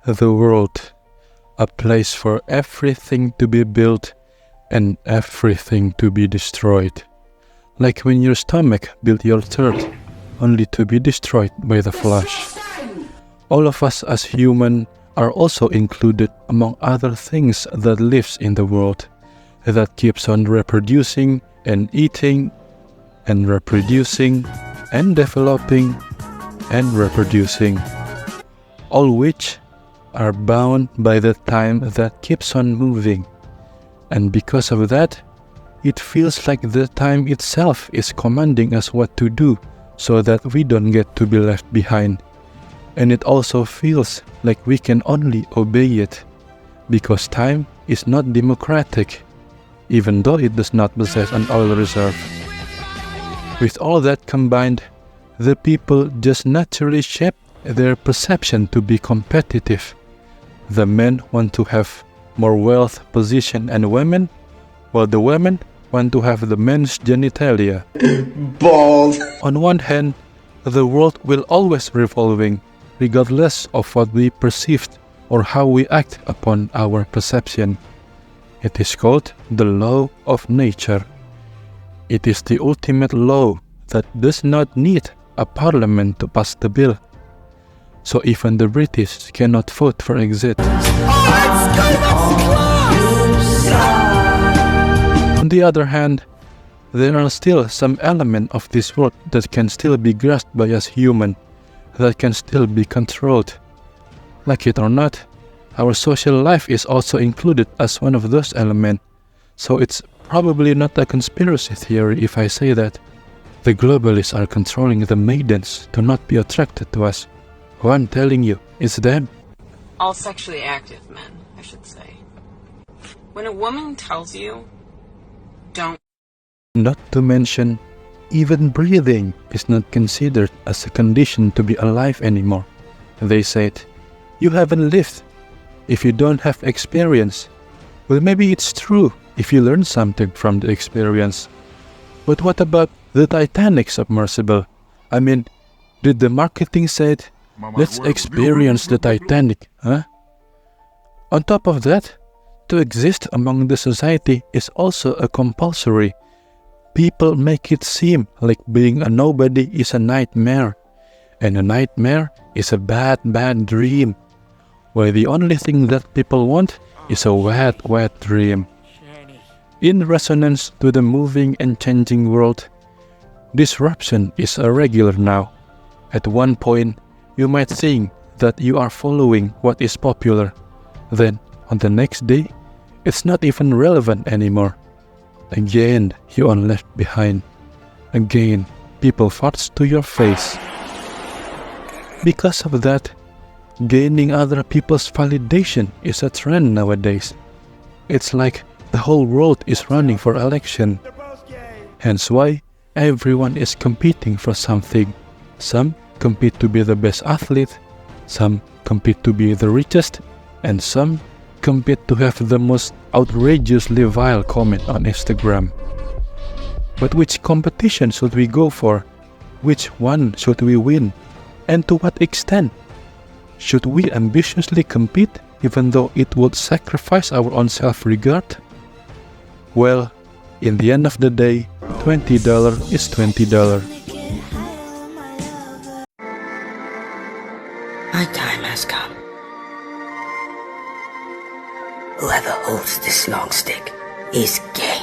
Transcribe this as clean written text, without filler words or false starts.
the world, a place for everything to be built and everything to be destroyed. Like when your stomach built your third, only to be destroyed by the flesh. All of us as human are also included among other things that lives in the world, that keeps on reproducing and eating and reproducing and developing and reproducing, all which are bound by the time that keeps on moving. And because of that, it feels like the time itself is commanding us what to do so that we don't get to be left behind. And it also feels like we can only obey it, because time is not democratic, even though it does not possess an oil reserve. With all that combined, the people just naturally shape their perception to be competitive. The men want to have more wealth, position, and women, while the women want to have the men's genitalia. Balls. On one hand, the world will always revolving, regardless of what we perceived or how we act upon our perception. It is called the law of nature. It is the ultimate law that does not need a parliament to pass the bill. So even the British cannot vote for exit. On the other hand, there are still some elements of this world that can still be grasped by us humans, that can still be controlled. Like it or not, our social life is also included as one of those elements, so it's probably not a conspiracy theory if I say that the globalists are controlling the maidens to not be attracted to us. Who I'm telling you, it's them. All sexually active men, I should say. When a woman tells you, don't. Not to mention, even breathing is not considered as a condition to be alive anymore. They said, you haven't lived if you don't have experience. Well, maybe it's true if you learn something from the experience. But what about the Titanic submersible? I mean, did the marketing said, let's experience the Titanic, huh? On top of that, to exist among the society is also a compulsory. People make it seem like being a nobody is a nightmare, and a nightmare is a bad dream, where the only thing that people want is a wet dream. In resonance to the moving and changing world, disruption is a regular now. At one point, you might think that you are following what is popular. Then, on the next day, it's not even relevant anymore. Again, you are left behind. Again, people farts to your face. Because of that, gaining other people's validation is a trend nowadays. It's like the whole world is running for election. Hence why everyone is competing for something. Some compete to be the best athlete, some compete to be the richest, and some compete to have the most outrageously vile comment on Instagram. But which competition should we go for? Which one should we win? And to what extent? Should we ambitiously compete even though it would sacrifice our own self-regard? Well, in the end of the day, $20 is $20. My time has come. Whoever holds this long stick is gay.